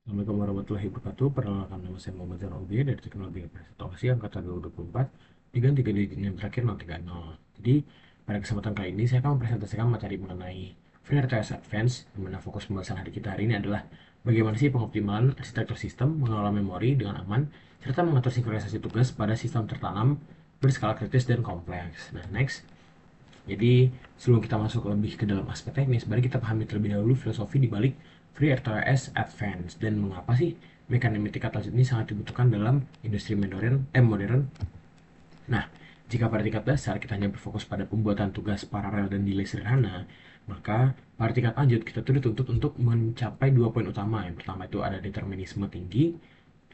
Assalamualaikum warahmatullahi wabarakatuh. Perkenalkan, nama saya Muhammad Zarobi dari Teknologi Presentasi Angkatan 2024 dengan 3 digit yang terakhir 030. Jadi, pada kesempatan kali ini saya akan mempresentasikan materi mengenai FreeRTOS Advanced, di mana fokus pembahasan hari kita hari ini adalah bagaimana sih pengoptimalan arsitektur sistem mengelola memori dengan aman, serta mengatur sinkronisasi tugas pada sistem tertanam berskala kritis dan kompleks. Nah, next. Jadi, sebelum kita masuk lebih ke dalam aspek teknis, mari kita pahami terlebih dahulu filosofi di balik FreeRTOS Advanced dan mengapa sih mekanik lanjut ini sangat dibutuhkan dalam industri modern. Nah, jika pada tingkat dasar kita hanya berfokus pada pembuatan tugas paralel dan delay sederhana, maka pada tingkat lanjut kita tuh dituntut untuk mencapai dua poin utama. Yang pertama itu ada determinisme tinggi.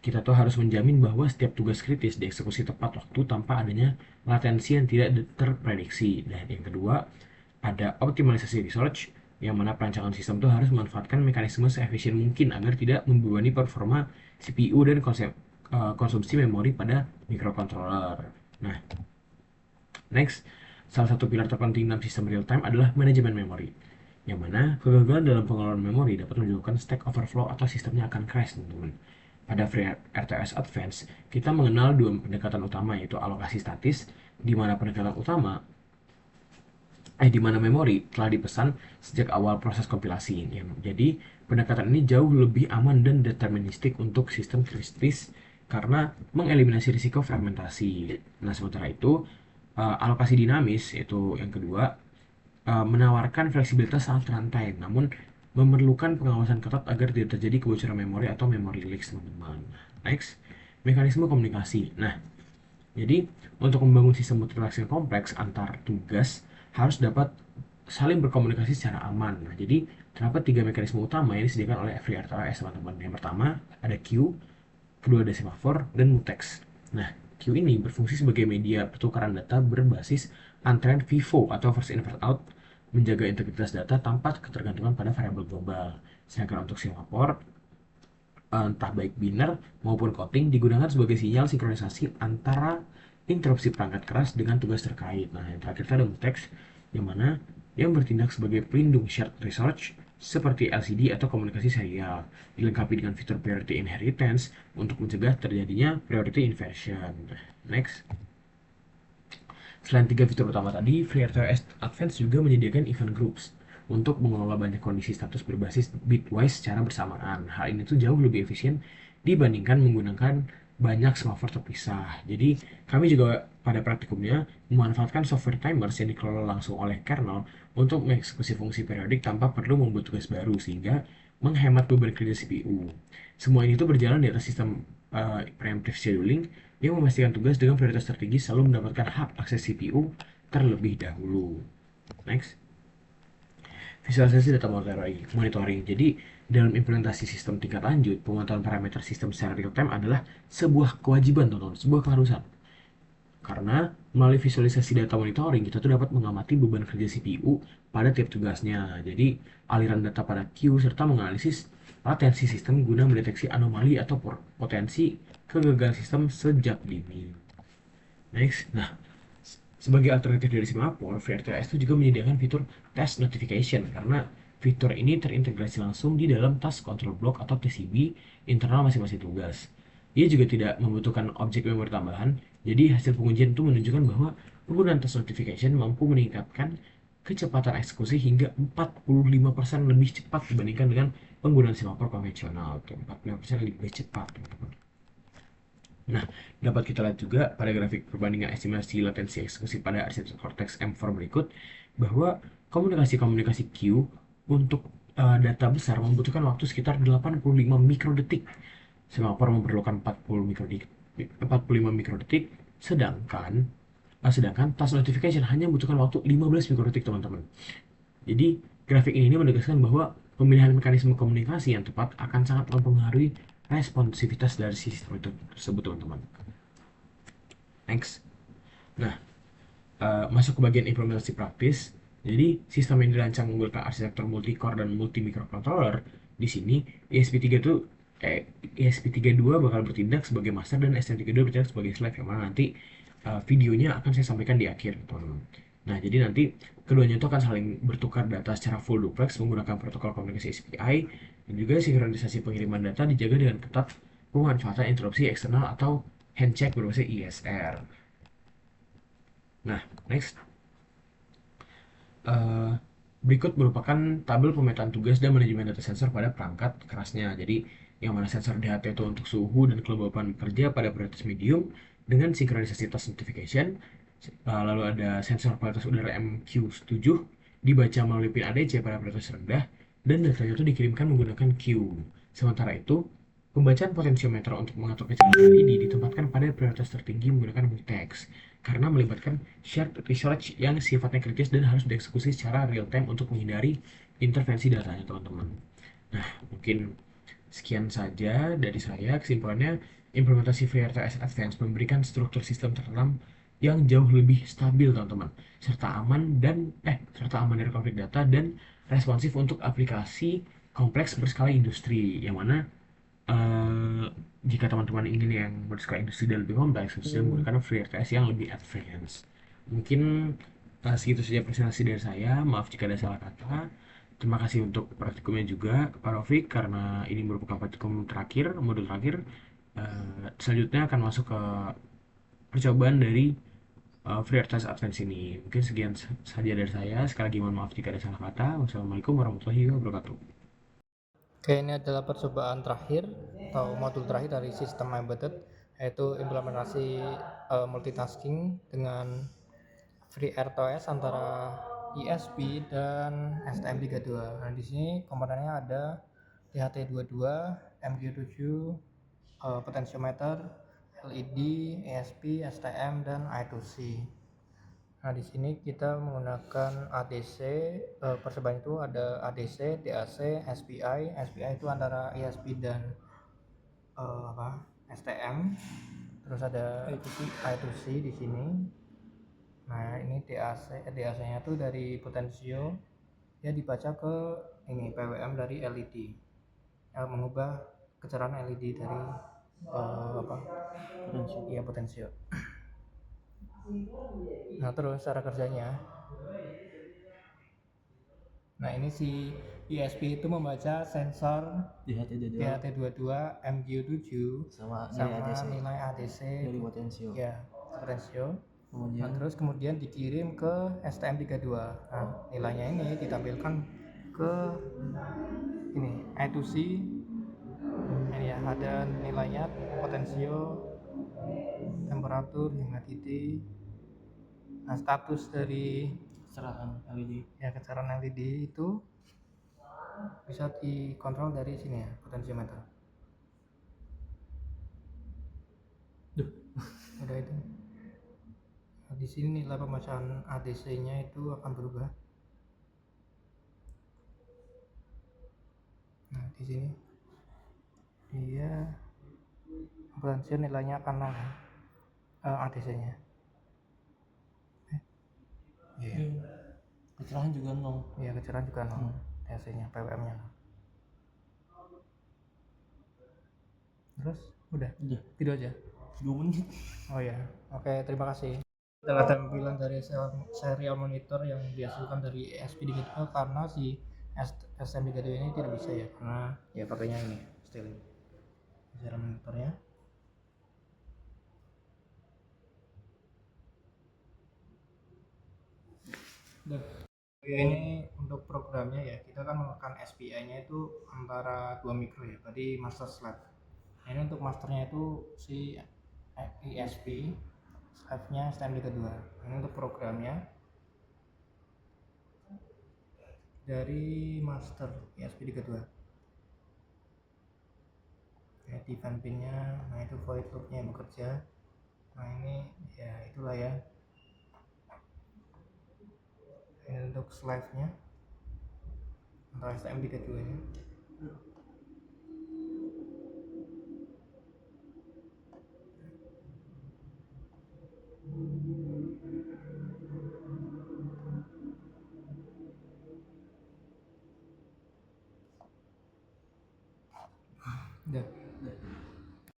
Kita tuh harus menjamin bahwa setiap tugas kritis dieksekusi tepat waktu tanpa adanya latensi yang tidak terprediksi. Dan yang kedua, ada optimalisasi research, yang mana perancangan sistem itu harus memanfaatkan mekanisme seefisien mungkin agar tidak membebani performa CPU dan konsumsi memori pada microcontroller. Nah, next, salah satu pilar terpenting dalam sistem real time adalah manajemen memori, yang mana kegagalan dalam pengelolaan memori dapat menyebabkan stack overflow atau sistemnya akan crash, teman-teman. Pada FreeRTOS Advanced, kita mengenal dua pendekatan utama, yaitu alokasi statis, di mana pendekatan utama di mana memori telah dipesan sejak awal proses kompilasi. Jadi, pendekatan ini jauh lebih aman dan deterministik untuk sistem kritis karena mengeliminasi risiko fragmentasi. Nah, sementara itu, alokasi dinamis, yaitu yang kedua, menawarkan fleksibilitas saat rantai, namun memerlukan pengawasan ketat agar tidak terjadi kebocoran memori atau memory leaks, teman-teman. Next, mekanisme komunikasi. Nah, jadi, untuk membangun sistem multitask yang kompleks antar tugas harus dapat saling berkomunikasi secara aman. Nah, jadi terdapat tiga mekanisme utama yang disediakan oleh FreeRTOS, teman-teman. Yang pertama ada queue, kedua ada semafor, dan mutex. Nah, queue ini berfungsi sebagai media pertukaran data berbasis antrean FIFO atau first in first out, menjaga integritas data tanpa ketergantungan pada variabel global. Sedangkan untuk semafor, entah baik biner maupun coding, digunakan sebagai sinyal sinkronisasi antara interupsi perangkat keras dengan tugas terkait. Nah, yang terakhir ada teks, yang mana yang bertindak sebagai pelindung shared research seperti LCD atau komunikasi serial, dilengkapi dengan fitur priority inheritance untuk mencegah terjadinya priority inversion. Next. Selain tiga fitur utama tadi, FreeRTOS Advanced juga menyediakan event groups untuk mengelola banyak kondisi status berbasis bitwise secara bersamaan. Hal ini tuh jauh lebih efisien dibandingkan menggunakan banyak semafor terpisah. Jadi, kami juga pada praktikumnya memanfaatkan software timers yang dikelola langsung oleh kernel untuk mengeksekusi fungsi periodik tanpa perlu membuat tugas baru, sehingga menghemat beban kerja CPU. Semua ini tuh berjalan di atas sistem preemptive scheduling yang memastikan tugas dengan prioritas tertinggi selalu mendapatkan hak akses CPU terlebih dahulu. Next. Visualisasi data monitoring. Jadi, dalam implementasi sistem tingkat lanjut, pemantauan parameter sistem secara real time adalah sebuah kewajiban, teman-teman, sebuah keharusan. Karena melalui visualisasi data monitoring, kita tuh dapat mengamati beban kerja CPU pada tiap tugasnya. Jadi, aliran data pada queue serta menganalisis latensi sistem guna mendeteksi anomali atau potensi kegagalan sistem sejak dini. Next. Nah, sebagai alternatif dari semafor, FreeRTOS itu juga menyediakan fitur task notification karena fitur ini terintegrasi langsung di dalam task control block atau TCB internal masing-masing tugas. Ia juga tidak membutuhkan objek memori tambahan, jadi hasil pengujian itu menunjukkan bahwa penggunaan task notification mampu meningkatkan kecepatan eksekusi hingga 45% lebih cepat dibandingkan dengan penggunaan semafor konvensional. 45% lebih cepat, teman-teman. Nah, dapat kita lihat juga pada grafik perbandingan estimasi latensi eksekusi pada arsitektur Cortex M4 berikut, bahwa komunikasi-komunikasi queue untuk data besar membutuhkan waktu sekitar 85 mikrodetik. Semafor memerlukan 45 mikrodetik, sedangkan task notification hanya membutuhkan waktu 15 mikrodetik, teman-teman. Jadi, grafik ini menegaskan bahwa pemilihan mekanisme komunikasi yang tepat akan sangat mempengaruhi responsivitas dari sistem itu tersebut, teman-teman. Next. Nah, masuk ke bagian implementasi praktis. Jadi, sistem yang dirancang menggunakan arsitektur multi-core dan multi-microcontroller, di sini ESP32 tuh ESP32 bakal bertindak sebagai master dan STM32 bertindak sebagai slave, yang mana nanti videonya akan saya sampaikan di akhir, teman-teman. Nah, jadi nanti keduanya itu akan saling bertukar data secara full duplex menggunakan protokol komunikasi SPI Dan juga sinkronisasi pengiriman data dijaga dengan ketat pemanfaatan interupsi eksternal atau handshake berbasis ISR. Nah, next. Eh, Berikut merupakan tabel pemetaan tugas dan manajemen data sensor pada perangkat kerasnya. Jadi, yang mana sensor DHT itu untuk suhu dan kelembapan kerja pada prioritas medium dengan sinkronisasi task notification. Lalu ada sensor kualitas udara MQ7 dibaca melalui pin ADC pada prioritas rendah dan datanya itu dikirimkan menggunakan Q. Sementara itu, pembacaan potensiometer untuk mengatur kecepatan LED ditempatkan pada prioritas tertinggi menggunakan multitext karena melibatkan shared research yang sifatnya kritis dan harus dieksekusi secara real time untuk menghindari intervensi datanya teman-teman. Nah, mungkin sekian saja dari saya. Kesimpulannya, implementasi FreeRTOS Advanced memberikan struktur sistem tertanam yang jauh lebih stabil, teman-teman, serta aman dari konflik data dan responsif untuk aplikasi kompleks berskala industri, yang mana eh, jika teman-teman ingin yang berskala industri dan lebih kompleks, khususnya menggunakan FreeRTOS yang lebih advance. Mungkin segitu saja presentasi dari saya. Maaf jika ada salah kata. Terima kasih untuk praktikumnya juga, Pak Rofik, karena ini merupakan praktikum terakhir, modul terakhir. Selanjutnya akan masuk ke percobaan dari FreeRTOS Advance ini. Mungkin sekian saja dari saya. Sekali lagi mohon maaf jika ada salah kata. Wassalamualaikum warahmatullahi wabarakatuh. Oke, ini adalah percobaan terakhir atau modul terakhir dari sistem embedded, yaitu implementasi multitasking dengan FreeRTOS antara ISP dan STM32. Nah, di sini komponennya ada DHT22, MQ7, potentiometer, LED, ESP, STM, dan I2C. Nah, di sini kita menggunakan ADC. Percobaan itu ada ADC, DAC, SPI. SPI itu antara ISP dan STM. Terus ada I2C di sini. Nah, ini DAC-nya tuh dari potensio, dia dibaca ke ini PWM dari LED. Mengubah kecerahan LED dari potensio. Iya, potensio. Nah, terus cara kerjanya. Nah, ini si ISP itu membaca sensor DHT22 MQ7 sama nilai ADC dari potensio. Ya, potensio. Nah, terus kemudian dikirim ke STM32. Nah, nilainya ini ditampilkan ke ini I2C. Ini ya, ada nilainya potensio, temperatur, humidity. Nah, status dari kecerahan LED itu bisa dikontrol dari sini ya, potentiometer. Udah itu. Nah, di sini nilai pembacaan ADC-nya itu akan berubah. Nah, di sini dia potensio nilainya akan nol, ADC-nya. Kecerahan juga nol. Iya, kecerahan juga nol. ADC-nya, PWM-nya. Terus udah video aja 2 menit. Oh ya, oke, terima kasih. Kita tampilan dari serial monitor yang dihasilkan dari ESP32 karena si STM32 ini tidak bisa ya, karena ya pakainya ini styling serial monitornya. Dan ini untuk programnya ya, kita kan menggunakan SPI-nya itu antara 2 mikro ya, berarti master slave. Nah, ini untuk masternya itu si ISP, slave-nya STM32. Ini untuk programnya dari master ISP32. Ya, di pin-nya, nah itu void loop-nya yang bekerja. Nah, ini ya itulah ya. Ini untuk slave-nya untuk STM32 nya.